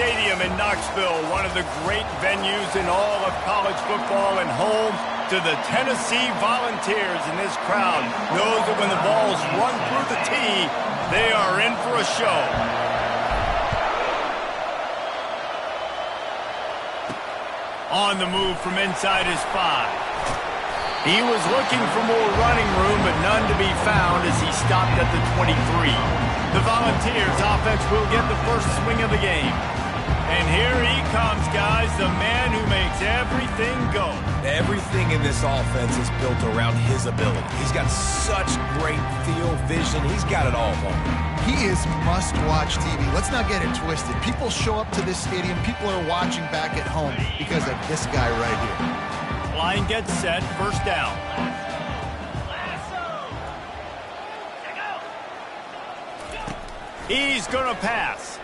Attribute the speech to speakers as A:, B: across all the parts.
A: Stadium in Knoxville, one of the great venues in all of college football and home to the Tennessee Volunteers. And this crowd knows that when the ball's run through the tee, they are in for a show. On the move from inside his 5. He was looking for more running room, but none to be found as he stopped at the 23. The Volunteers offense will get the first swing of the game. And here he comes, guys, the man who makes everything go.
B: Everything in this offense is built around his ability. He's got such great field vision. He's got it all going.
C: He is must-watch TV. Let's not get it twisted. People show up to this stadium. People are watching back at home because of this guy right here.
A: Line gets set, first down. He's going to pass.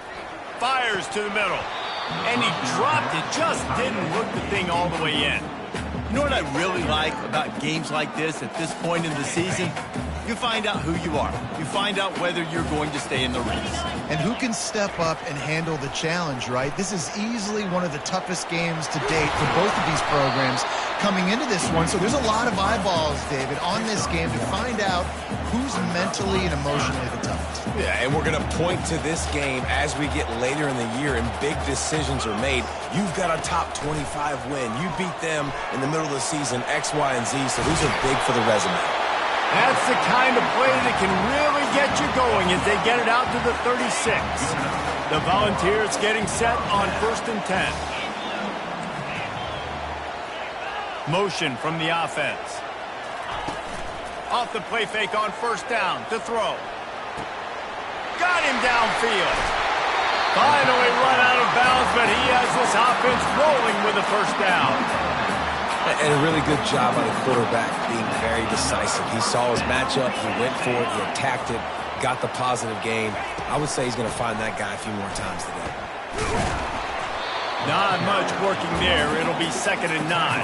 A: Fires to the middle. And he dropped it, just didn't work the thing all the way in.
D: You know what I really like about games like this at this point in the season? You find out who you are. You find out whether you're going to stay in the race.
C: And who can step up and handle the challenge, right? This is easily one of the toughest games to date for both of these programs coming into this one. So there's a lot of eyeballs, David, on this game to find out who's mentally and emotionally the toughest.
B: Yeah, and we're going to point to this game as we get later in the year and big decisions are made. You've got a top 25 win. You beat them in the middle of the season, X, Y, and Z, so these are big for the resume.
A: That's the kind of play that can really get you going as they get it out to the 36. The Volunteers getting set on 1st and 10. Motion from the offense. Off the play fake on 1st down to throw. Got him downfield. Finally run out of bounds, but he has this offense rolling with a 1st down.
B: And a really good job by the quarterback being very decisive. He saw his matchup, he went for it, he attacked it, got the positive gain. I would say he's going to find that guy a few more times today.
A: Not much working there. It'll be 2nd and 9.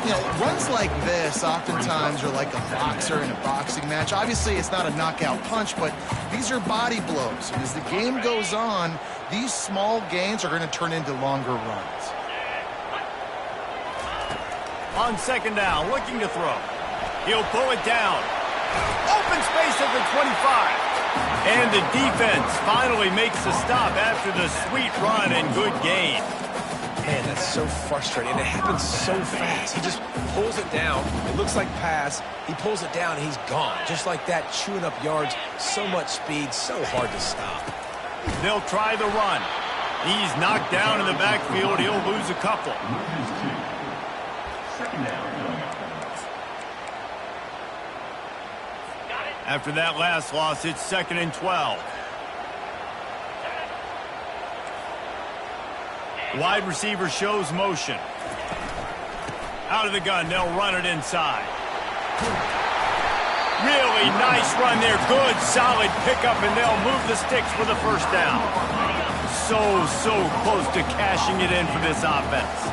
C: You know, runs like this oftentimes are like a boxer in a boxing match. Obviously, it's not a knockout punch, but these are body blows. And as the game goes on, these small gains are going to turn into longer runs.
A: On 2nd down, looking to throw. He'll pull it down. Open space at the 25. And the defense finally makes a stop after the sweet run and good gain.
B: Man, that's so frustrating. And it happens so fast. He just pulls it down. It looks like pass. He pulls it down, and he's gone. Just like that, chewing up yards. So much speed, so hard to stop.
A: They'll try the run. He's knocked down in the backfield. He'll lose a couple. After that last loss, it's 2nd and 12. Wide receiver shows motion. Out of the gun, they'll run it inside. Really nice run there. Good, solid pickup, and they'll move the sticks for the 1st down. So close to cashing it in for this offense.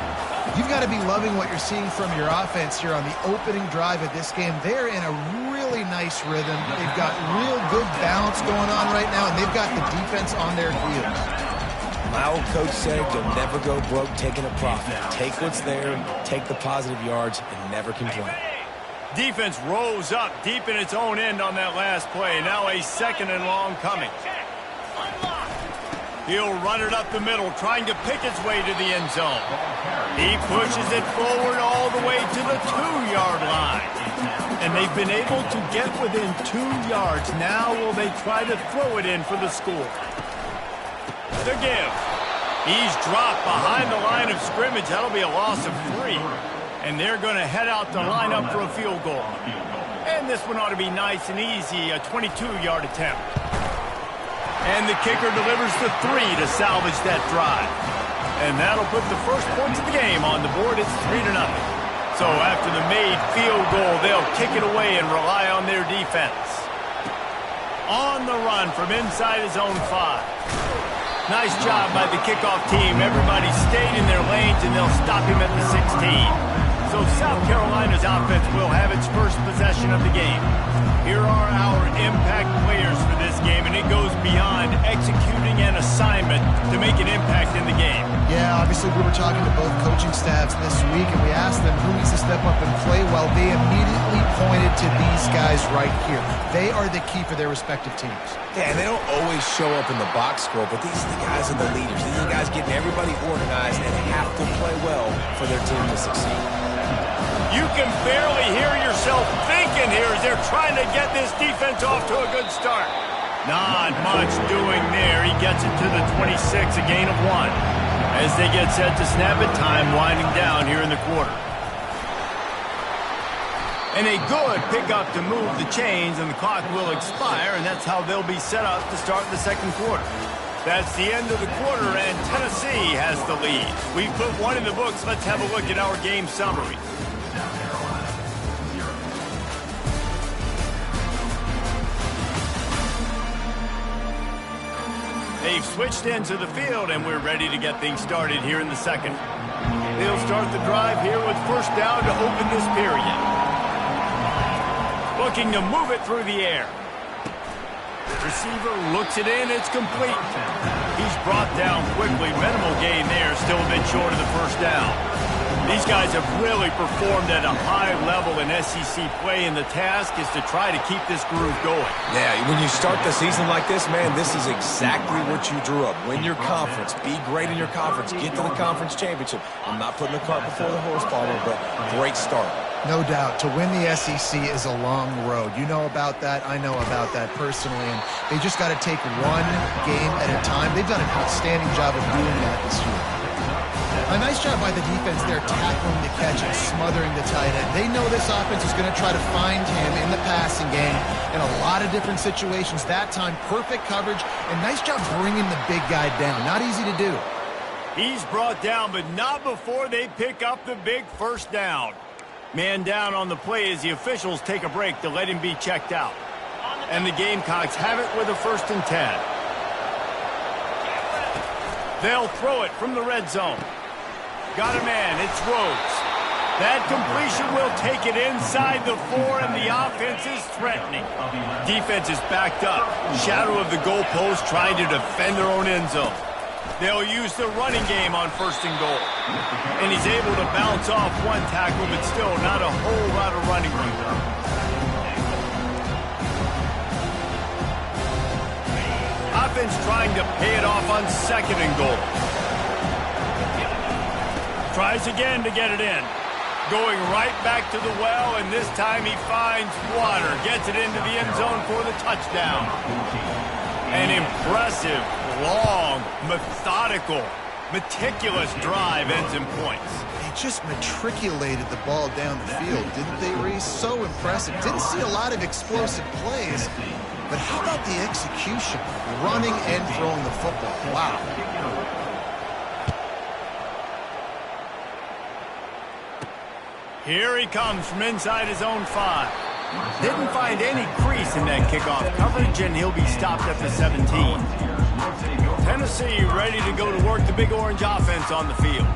C: You've got to be loving what you're seeing from your offense here on the opening drive of this game. They're in a really nice rhythm. They've got real good balance going on right now, and they've got the defense on their heels.
B: My old coach said, you'll never go broke taking a profit. Take what's there, take the positive yards, and never complain.
A: Defense rose up deep in its own end on that last play. Now a 2nd and long coming. He'll run it up the middle, trying to pick its way to the end zone. He pushes it forward all the way to the 2-yard line. And they've been able to get within 2 yards. Now will they try to throw it in for the score? The give. He's dropped behind the line of scrimmage. That'll be a loss of 3. And they're going to head out to line up for a field goal. And this one ought to be nice and easy, a 22-yard attempt. And the kicker delivers the 3 to salvage that drive. And that'll put the first points of the game on the board. It's 3-0. So after the made field goal, they'll kick it away and rely on their defense. On the run from inside his own 5. Nice job by the kickoff team. Everybody stayed in their lanes, and they'll stop him at the 16. So South Carolina's offense will have its first possession of the game. Here are our impact players for this game, and it goes beyond executing an assignment to make an impact in the game.
C: Yeah, obviously we were talking to both coaching staffs this week, and we asked them who needs to step up and play well. They immediately pointed to these guys right here. They are the key for their respective teams.
B: Yeah, and they don't always show up in the box score, but these are the guys and the leaders. These are the guys getting everybody organized and have to play well for their team to succeed.
A: You can barely hear yourself thinking here as they're trying to get this defense off to a good start. Not much doing there. He gets it to the 26, a gain of 1. As they get set to snap it, time winding down here in the quarter. And a good pickup to move the chains, and the clock will expire, and that's how they'll be set up to start the second quarter. That's the end of the quarter, and Tennessee has the lead. We put one in the books. Let's have a look at our game summary. They've switched into the field, and we're ready to get things started here in the second. They'll start the drive here with first down to open this period. Looking to move it through the air. Receiver looks it in. It's complete. He's brought down quickly. Minimal gain there. Still a bit short of the first down. These guys have really performed at a high level in SEC play, and the task is to try to keep this groove going.
B: Yeah, when you start the season like this, man, this is exactly what you drew up. Win your conference. Be great in your conference. Get to the conference championship. I'm not putting the cart before the horse, Palmer, but great start.
C: No doubt. To win the SEC is a long road. You know about that. I know about that personally. And they just got to take one game at a time. They've done an outstanding job of doing that this year. A nice job by the defense there, tackling the catch and smothering the tight end. They know this offense is going to try to find him in the passing game in a lot of different situations. That time, perfect coverage, and nice job bringing the big guy down. Not easy to do.
A: He's brought down, but not before they pick up the big first down. Man down on the play as the officials take a break to let him be checked out. And the Gamecocks have it with a 1st and 10. They'll throw it from the red zone. Got a man, it's Rhodes. That completion will take it inside the 4, and the offense is threatening. Defense is backed up. Shadow of the goalpost trying to defend their own end zone. They'll use the running game on 1st and goal. And he's able to bounce off one tackle, but still not a whole lot of running room. Offense trying to pay it off on 2nd and goal. Tries again to get it in. Going right back to the well, and this time he finds water. Gets it into the end zone for the touchdown. An impressive, long, methodical, meticulous drive ends in points.
C: They just matriculated the ball down the field, didn't they, Reese? So impressive. Didn't see a lot of explosive plays, but how about the execution? Running and throwing the football. Wow.
A: Here he comes from inside his own 5. Didn't find any crease in that kickoff coverage, and he'll be stopped at the 17. Tennessee ready to go to work the Big Orange offense on the field.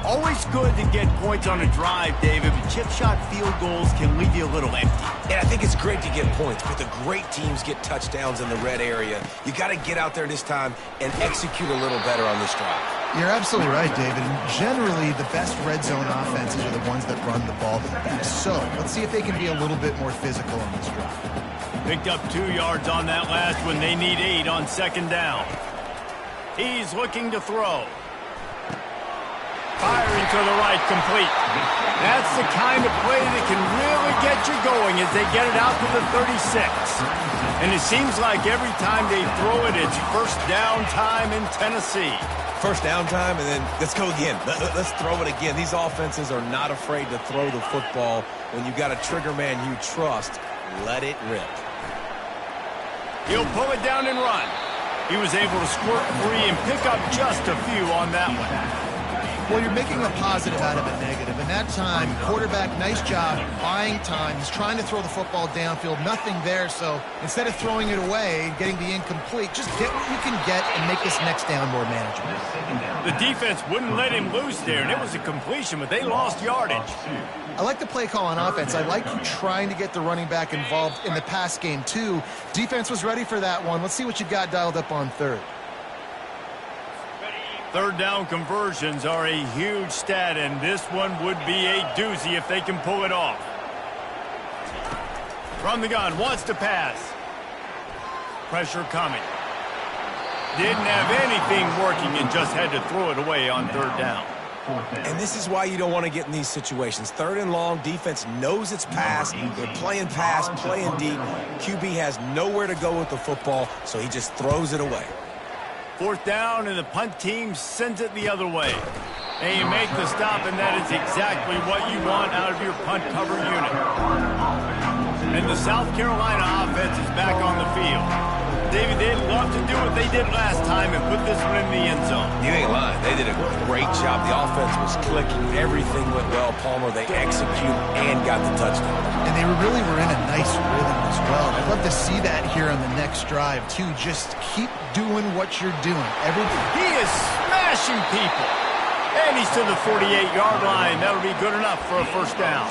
A: Always good to get points on a drive, David, but chip shot field goals can leave you a little empty.
B: Yeah, I think it's great to get points, but the great teams get touchdowns in the red area. You got to get out there this time and execute a little better on this drive.
C: You're absolutely right, David. And generally, the best red zone offenses are the ones that run the ball the best. So let's see if they can be a little bit more physical on this drive.
A: Picked up 2 yards on that last one. They need 8 on 2nd down. He's looking to throw. Firing to the right, complete. That's the kind of play that can really get you going as they get it out to the 36. And it seems like every time they throw it, it's first down time in Tennessee.
B: First down time, and then let's go again. Let's throw it again. These offenses are not afraid to throw the football. When you got a trigger man you trust, let it rip.
A: He'll pull it down and run. He was able to squirt free and pick up just a few on that one.
C: Well, you're making a positive out of a negative. And that time, quarterback, nice job buying time. He's trying to throw the football downfield. Nothing there. So instead of throwing it away, getting the incomplete, just get what you can get and make this next down more manageable.
A: The defense wouldn't let him loose there, and it was a completion, but they lost yardage.
C: I like the play call on offense. I like you trying to get the running back involved in the pass game, too. Defense was ready for that one. Let's see what you got dialed up on third.
A: Third down conversions are a huge stat, and this one would be a doozy if they can pull it off. From the gun, wants to pass. Pressure coming. Didn't have anything working and just had to throw it away on third down.
B: And this is why you don't want to get in these situations. Third and long, defense knows it's pass. They're playing pass, playing deep. QB has nowhere to go with the football, so he just throws it away.
A: Fourth down, and the punt team sends it the other way. And you make the stop, and that is exactly what you want out of your punt cover unit. And the South Carolina offense is back on the field. David, they'd love to do what they did last time and put this one in the end zone.
B: You ain't lying. They did a great job. The offense was clicking. Everything went well. Palmer, they executed and got the touchdown.
C: And they really were in a nice rhythm as well. I'd love to see that here on the next drive, too. Just keep doing what you're doing.
A: He is smashing people. And he's to the 48-yard line. That'll be good enough for a first down.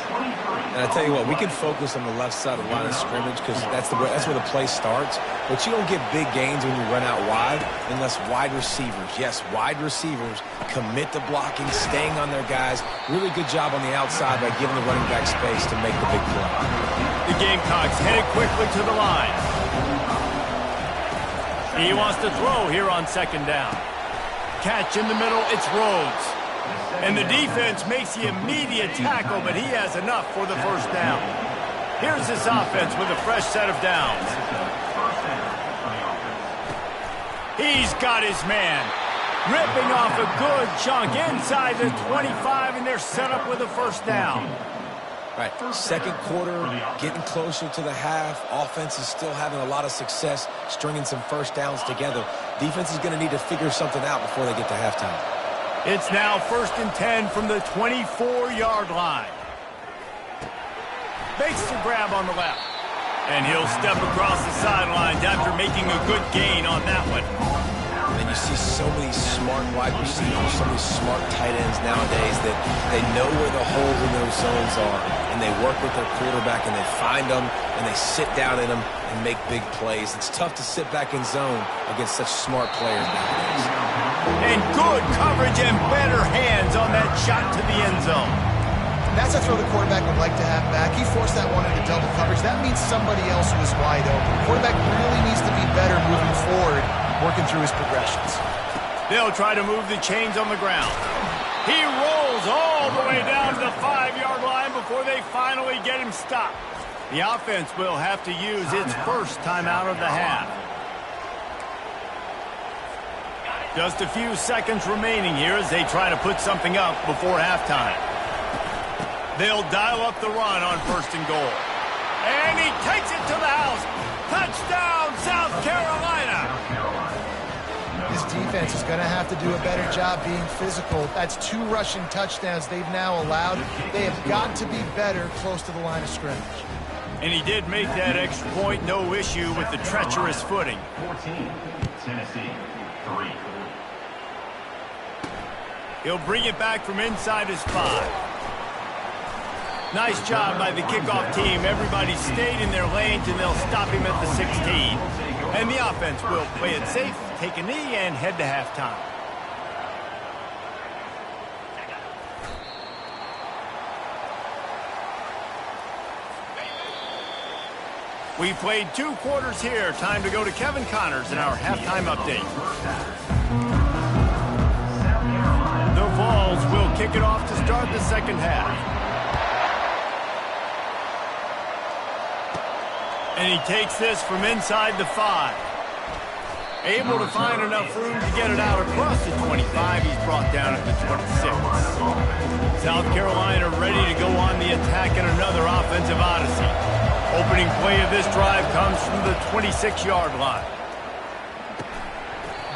B: And I tell you what, we can focus on the left side of the line of scrimmage because that's where the play starts. But you don't get big gains when you run out wide unless wide receivers, yes, wide receivers, commit to blocking, staying on their guys. Really good job on the outside by giving the running back space to make the big play.
A: The Gamecocks headed quickly to the line. He wants to throw here on second down. Catch in the middle, it's Rhodes. And the defense makes the immediate tackle, but he has enough for the first down. Here's this offense with a fresh set of downs. He's got his man. Ripping off a good chunk inside the 25, and they're set up with a first down.
B: Right, second quarter, getting closer to the half. Offense is still having a lot of success stringing some first downs together. Defense is going to need to figure something out before they get to halftime.
A: It's now 1st and 10 from the 24-yard line. Makes the grab on the left. And he'll step across the sidelines after making a good gain on that one.
B: And you see so many smart wide receivers, so many smart tight ends nowadays that they know where the holes in those zones are, and they work with their quarterback, and they find them, and they sit down in them and make big plays. It's tough to sit back in zone against such smart players nowadays.
A: And good coverage and better hands on that shot to the end zone.
C: That's a throw the quarterback would like to have back. He forced that one into double coverage. That means somebody else was wide open. Quarterback really needs to be better moving forward, working through his progressions.
A: They'll try to move the chains on the ground. He rolls all the way down to the 5-yard line before they finally get him stopped. The offense will have to use its first timeout of the half. Just a few seconds remaining here as they try to put something up before halftime. They'll dial up the run on 1st and goal. And he takes it to the house. Touchdown, South Carolina.
C: This defense is going to have to do a better job being physical. That's 2 rushing touchdowns they've now allowed. They have got to be better close to the line of scrimmage.
A: And he did make that extra point, no issue with the treacherous footing.
E: 14, Tennessee, 3.
A: He'll bring it back from inside his 5. Nice job by the kickoff team. Everybody stayed in their lanes, and they'll stop him at the 16. And the offense will play it safe, take a knee, and head to halftime. We played 2 quarters here. Time to go to Kevin Connors in our halftime update. The Vols will kick it off to start the second half. And he takes this from inside the 5. Able to find enough room to get it out across the 25. He's brought down at the 26. South Carolina ready to go on the attack in another offensive odyssey. Opening play of this drive comes from the 26-yard line.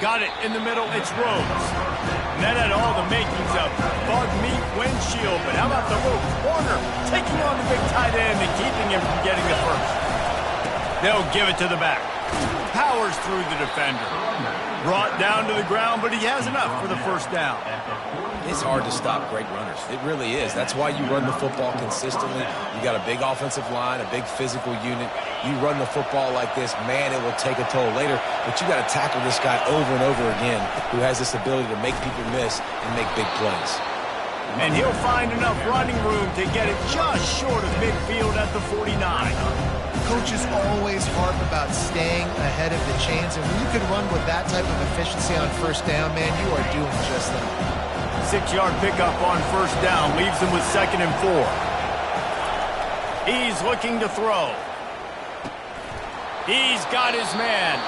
A: Got it in the middle. It's Rhodes. And that had all the makings of bug meat windshield. But how about the little corner taking on the big tight end and keeping him from getting the first? They'll give it to the back. Powers through the defender. Brought down to the ground, but he has enough for the first down.
B: It's hard to stop great runners. It really is. That's why you run the football consistently. You got a big offensive line, a big physical unit. You run the football like this, man, it will take a toll later. But you got to tackle this guy over and over again who has this ability to make people miss and make big plays.
A: And he'll find enough running room to get it just short of midfield at the 49.
C: Coaches always harp about staying ahead of the chains, and when you can run with that type of efficiency on first down, man, you are doing just that.
A: 6-yard pickup on first down leaves him with 2nd and 4. He's looking to throw. He's got his man.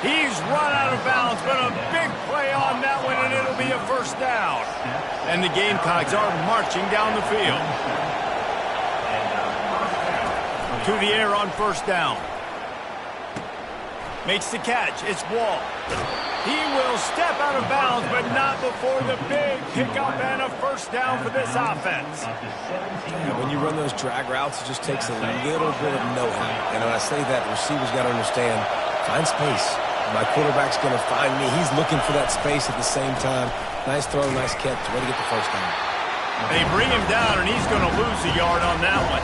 A: He's run out of bounds, but a big play on that one, and it'll be a first down. And the Gamecocks are marching down the field. To the air on first down. Makes the catch. It's Wall. He will step out of bounds, but not before the big pickup and a first down for this offense.
B: Yeah, when you run those drag routes, it just takes a little bit of know-how. And when I say that, receivers got to understand, find space. My quarterback's going to find me. He's looking for that space at the same time. Nice throw, nice catch. Way to get the first down.
A: They bring him down, and he's going to lose a yard on that one.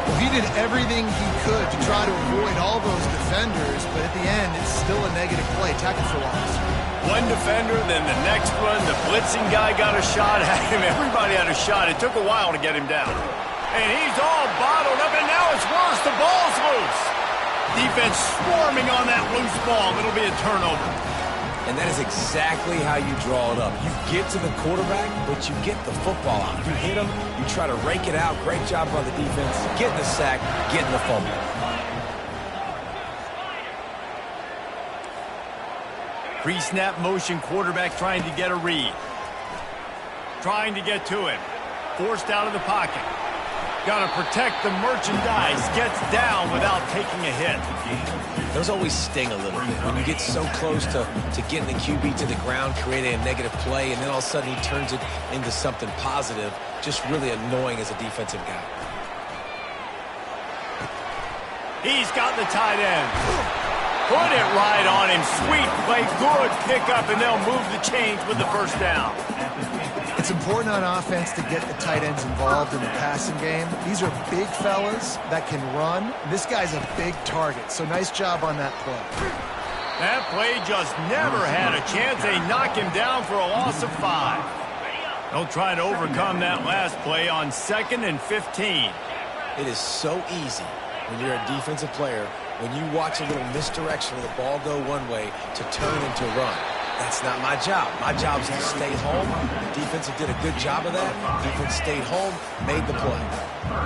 C: Well, he did everything he could to try to avoid all those defenders, but at the end, it's still a negative play. Tackle for loss.
A: One defender, then the next one. The blitzing guy got a shot at him. Everybody had a shot. It took a while to get him down. And he's all bottled up, and now it's worse. The ball's loose. Defense swarming on that loose ball. It'll be a turnover.
B: And that is exactly how you draw it up. You get to the quarterback, but you get the football out. You hit him, you try to rake it out. Great job by the defense. Getting the sack, getting the fumble.
A: Pre-snap motion quarterback trying to get a read. Trying to get to him. Forced out of the pocket. Got to protect the merchandise. Gets down without taking a hit.
B: Those always sting a little bit. When you get so close to getting the QB to the ground, creating a negative play, and then all of a sudden he turns it into something positive, just really annoying as a defensive guy.
A: He's got the tight end. Put it right on him. Sweet play. Good pickup, and they'll move the chains with the first down.
C: It's important on offense to get the tight ends involved in the passing game. These are big fellas that can run. This guy's a big target, so nice job on that play.
A: That play just never had a chance. They knock him down for a loss of 5. They'll try to overcome that last play on 2nd and 15.
B: It is so easy when you're a defensive player, when you watch a little misdirection of the ball go one way to turn into run. That's not my job. My job is to stay home. The defense did a good job of that. The defense stayed home, made the play.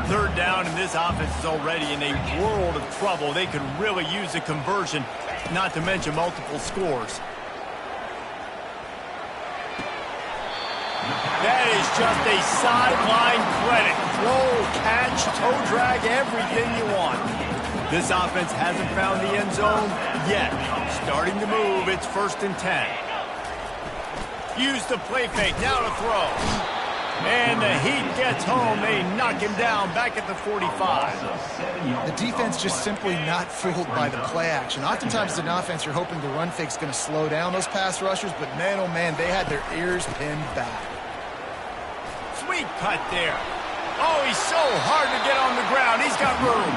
A: 3rd down, and this offense is already in a world of trouble. They could really use a conversion, not to mention multiple scores. That is just a sideline credit. Throw, catch, toe drag, everything you want. This offense hasn't found the end zone yet. Starting to move. It's 1st and 10. Use the play fake. Now to throw. And the Heat gets home. They knock him down back at the 45.
C: The defense just simply not fooled by the play action. Oftentimes as an offense, you're hoping the run fake's going to slow down those pass rushers, but man, oh man, they had their ears pinned back.
A: Sweet cut there. Oh, he's so hard to get on the ground. He's got room.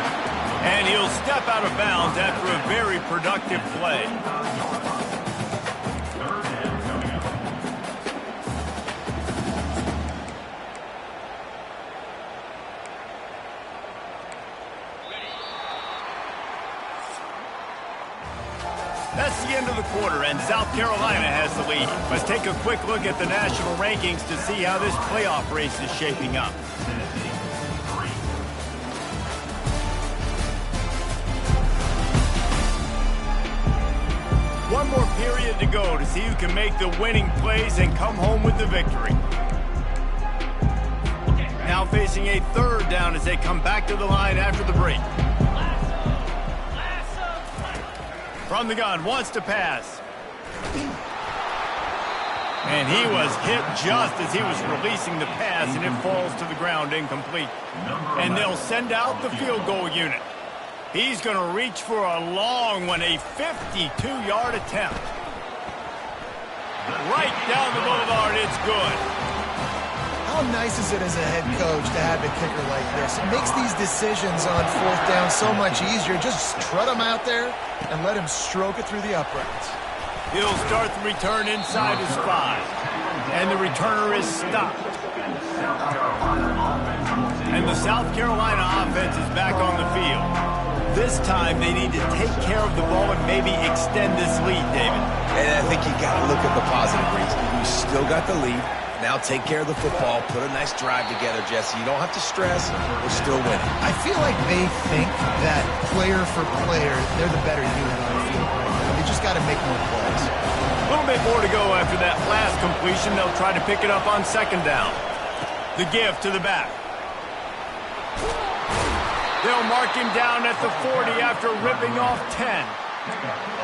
A: And he'll step out of bounds after a very productive play. That's the end of the quarter, and South Carolina has the lead. Let's take a quick look at the national rankings to see how this playoff race is shaping up. One more period to go to see who can make the winning plays and come home with the victory. Now facing a 3rd down as they come back to the line after the break. From the gun, wants to pass. And he was hit just as he was releasing the pass, and it falls to the ground incomplete. And they'll send out the field goal unit. He's going to reach for a long one, a 52-yard attempt. Right down the boulevard, it's good.
C: How nice is it as a head coach to have a kicker like this? It makes these decisions on fourth down so much easier. Just trot him out there and let him stroke it through the uprights.
A: He'll start the return inside his 5. And the returner is stopped. And the South Carolina offense is back on the field. This time they need to take care of the ball and maybe extend this lead, David.
B: And I think you got to look at the positive reason. You still got the lead. Now take care of the football. Put a nice drive together, Jesse. You don't have to stress. We're still winning.
C: I feel like they think that player for player, they're the better unit on the field right now. They just got to make more plays.
A: A little bit more to go after that last completion. They'll try to pick it up on second down. The give to the back. They'll mark him down at the 40 after ripping off 10.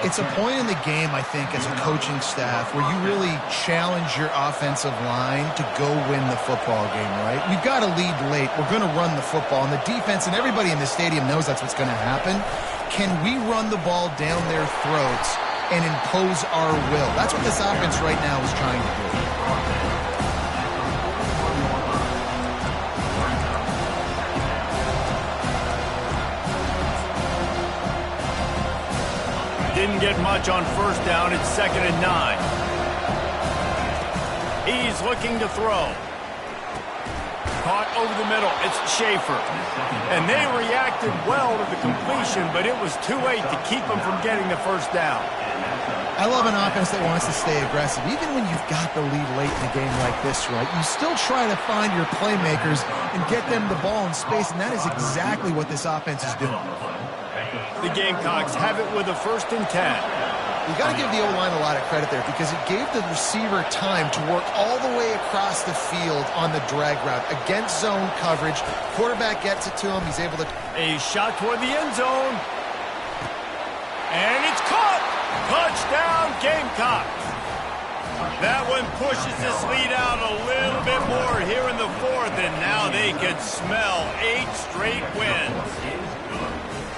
C: It's a point in the game, I think, as a coaching staff where you really challenge your offensive line to go win the football game, right? We've got to lead late. We're going to run the football. And the defense and everybody in the stadium knows that's what's going to happen. Can we run the ball down their throats and impose our will? That's what this offense right now is trying to do.
A: Didn't get much on first down. It's 2nd and 9. He's looking to throw. Caught over the middle. It's Schaefer. And they reacted well to the completion, but it was too late to keep them from getting the first down.
C: I love an offense that wants to stay aggressive. Even when you've got the lead late in a game like this, right, you still try to find your playmakers and get them the ball in space, and that is exactly what this offense is doing.
A: The Gamecocks have it with a 1st and 10.
C: You got to give the O-line a lot of credit there because it gave the receiver time to work all the way across the field on the drag route against zone coverage. Quarterback gets it to him. He's able to...
A: A shot toward the end zone. And it's caught. Touchdown, Gamecocks. That one pushes this lead out a little bit more here in the 4th, and now they can smell 8 straight wins.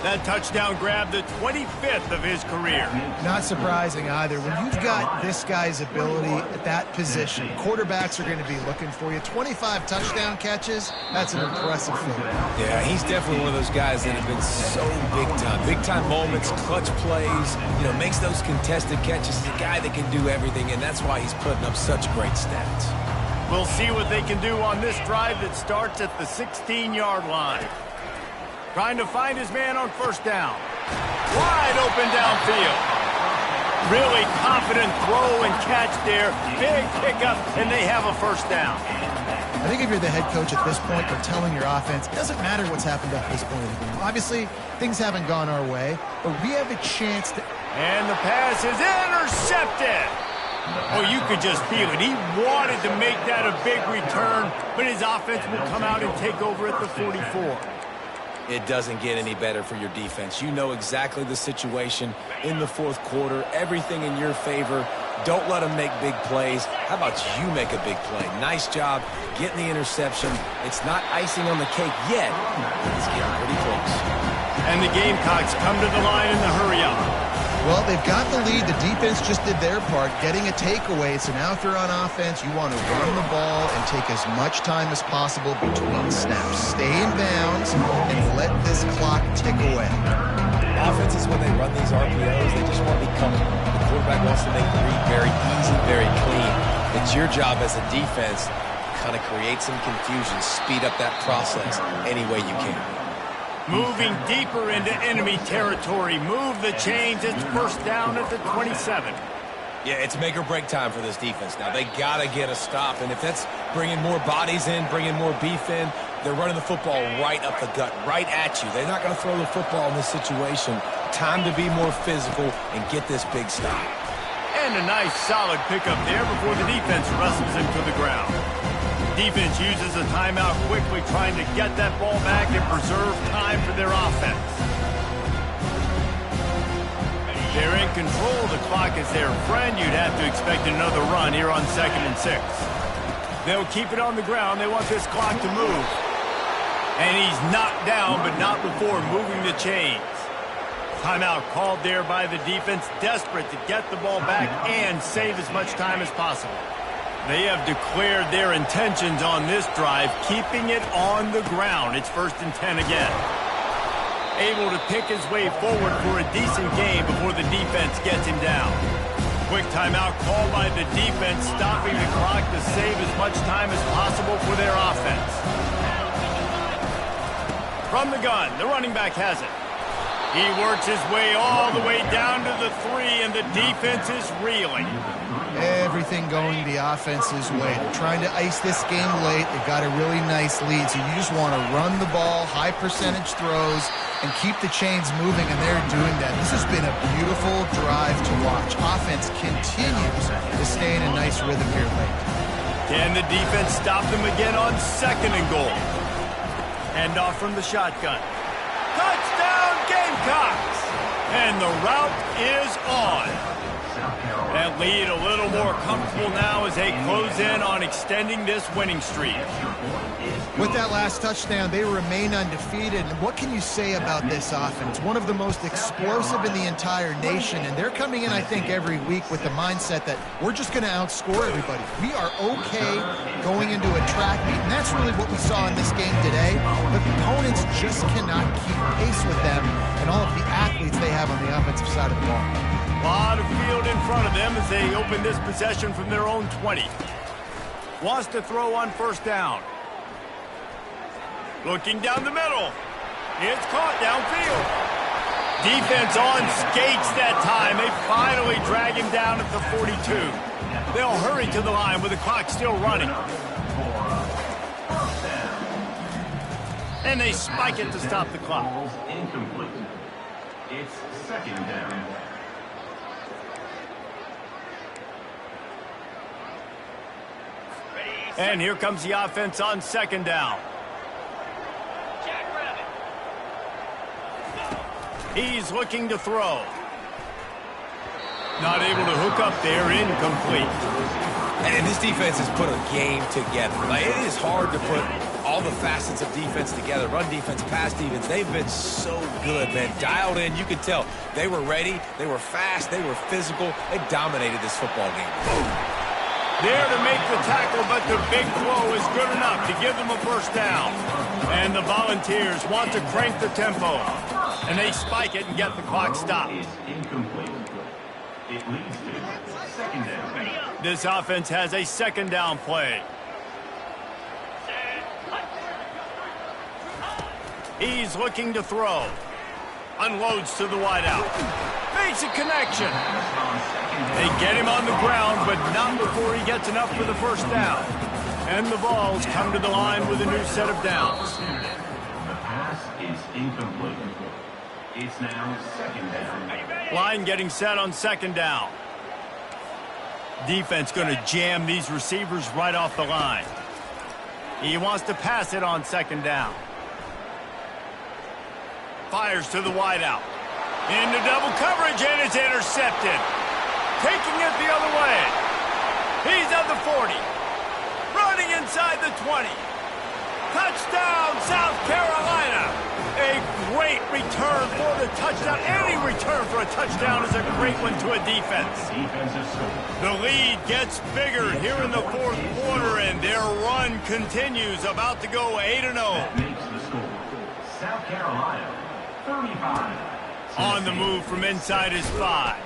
A: That touchdown grabbed the 25th of his career.
C: Not surprising either. When you've got this guy's ability at that position, quarterbacks are going to be looking for you. 25 touchdown catches, that's an impressive feat.
B: Yeah, he's definitely one of those guys that have been so big time. Big time moments, clutch plays, makes those contested catches. He's a guy that can do everything, and that's why he's putting up such great stats.
A: We'll see what they can do on this drive that starts at the 16-yard line. Trying to find his man on first down. Wide open downfield. Really confident throw and catch there. Big pickup, and they have a first down.
C: I think if you're the head coach at this point, you're telling your offense, it doesn't matter what's happened at this point in the game. Obviously, things haven't gone our way, but we have a chance to...
A: And the pass is intercepted. Oh, you could just feel it. He wanted to make that a big return, but his offense will come out and take over at the 44.
B: It doesn't get any better for your defense. You know exactly the situation in the 4th quarter. Everything in your favor. Don't let them make big plays. How about you make a big play? Nice job getting the interception. It's not icing on the cake yet. It's getting pretty close.
A: And the Gamecocks come to the line in the hurry-up.
C: Well, they've got the lead. The defense just did their part, getting a takeaway. So now if you're on offense, you want to run the ball and take as much time as possible between snaps. Stay in bounds and let this clock tick away.
B: Offenses, when they run these RPOs, they just want to be comfortable. The quarterback wants to make the read very easy, very clean. It's your job as a defense to kind of create some confusion, speed up that process any way you can.
A: Moving deeper into enemy territory. Move the chains. It's first down at the 27.
B: Yeah, it's make or break time for this defense now. They got to get a stop, and if that's bringing more bodies in, bringing more beef in, they're running the football right up the gut, right at you. They're not going to throw the football in this situation. Time to be more physical and get this big stop.
A: And a nice solid pickup there before the defense wrestles him to the ground. Defense uses a timeout quickly, trying to get that ball back and preserve time for their offense. They're in control. The clock is their friend. You'd have to expect another run here on 2nd and 6. They'll keep it on the ground. They want this clock to move. And he's knocked down, but not before moving the chains. Timeout called there by the defense, desperate to get the ball back and save as much time as possible. They have declared their intentions on this drive, keeping it on the ground. It's 1st and 10 again. Able to pick his way forward for a decent game before the defense gets him down. Quick timeout called by the defense, stopping the clock to save as much time as possible for their offense. From the gun, the running back has it. He works his way all the way down to the 3, and the defense is reeling.
C: Everything going the offense's way. They're trying to ice this game late. They've got a really nice lead, so you just want to run the ball, high percentage throws, and keep the chains moving, and they're doing that. This has been a beautiful drive to watch. Offense continues to stay in a nice rhythm here late.
A: Can the defense stop them again on 2nd and goal? Hand off from the shotgun. Touchdown, Gamecocks! And the route is on. That lead a little more comfortable now as they close in on extending this winning streak.
C: With that last touchdown, they remain undefeated. And what can you say about this offense? One of the most explosive in the entire nation. And they're coming in, I think, every week with the mindset that we're just going to outscore everybody. We are okay going into a track meet. And that's really what we saw in this game today. But opponents just cannot keep pace with them and all of the athletes they have on the offensive side of the ball.
A: A lot of field in front of them as they open this possession from their own 20. Wants to throw on 1st down. Looking down the middle. It's caught downfield. Defense on skates that time. They finally drag him down at the 42. They'll hurry to the line with the clock still running. And they spike it to stop the clock.
E: Incomplete. It's 2nd down.
A: And here comes the offense on 2nd down. He's looking to throw. Not able to hook up there, incomplete.
B: And this defense has put a game together. Like, it is hard to put all the facets of defense together. Run defense, pass defense. They've been so good, man. Dialed in, you could tell. They were ready, they were fast, they were physical. They dominated this football game.
A: There to make the tackle, but the big throw is good enough to give them a 1st down. And the Volunteers want to crank the tempo. And they spike it and get the clock stopped.
E: Is incomplete. It leads to 2nd down.
A: This offense has a 2nd down play. He's looking to throw. Unloads to the wideout. Makes a connection. They get him on the ground, but not before he gets enough for the 1st down. And the Vols come to the line with a new set of downs.
E: The pass is incomplete. It's now 2nd down.
A: Line getting set on 2nd down. Defense going to jam these receivers right off the line. He wants to pass it on 2nd down. Fires to the wideout. Into double coverage, and it's intercepted. Taking it the other way. He's at the 40. Running inside the 20. Touchdown, South Carolina. A great return for the touchdown. Any return for a touchdown is a great one to a defense.
E: Defensive score.
A: The lead gets bigger here in the 4th quarter, and their run continues. About to go 8-0.
E: That makes the score. South Carolina, 35.
A: On the move from inside his 5.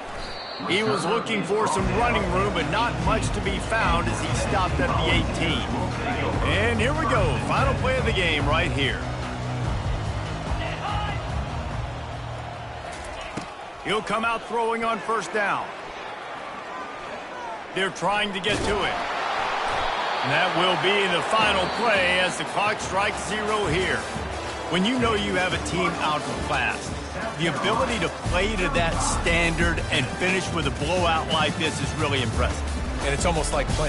A: He was looking for some running room, but not much to be found as he stopped at the 18. And here we go. Final play of the game right here. He'll come out throwing on 1st down. They're trying to get to it. And that will be the final play as the clock strikes 0 here. When you know you have a team outclassed, the ability to play to that standard and finish with a blowout like this is really impressive.
B: And it's almost like playing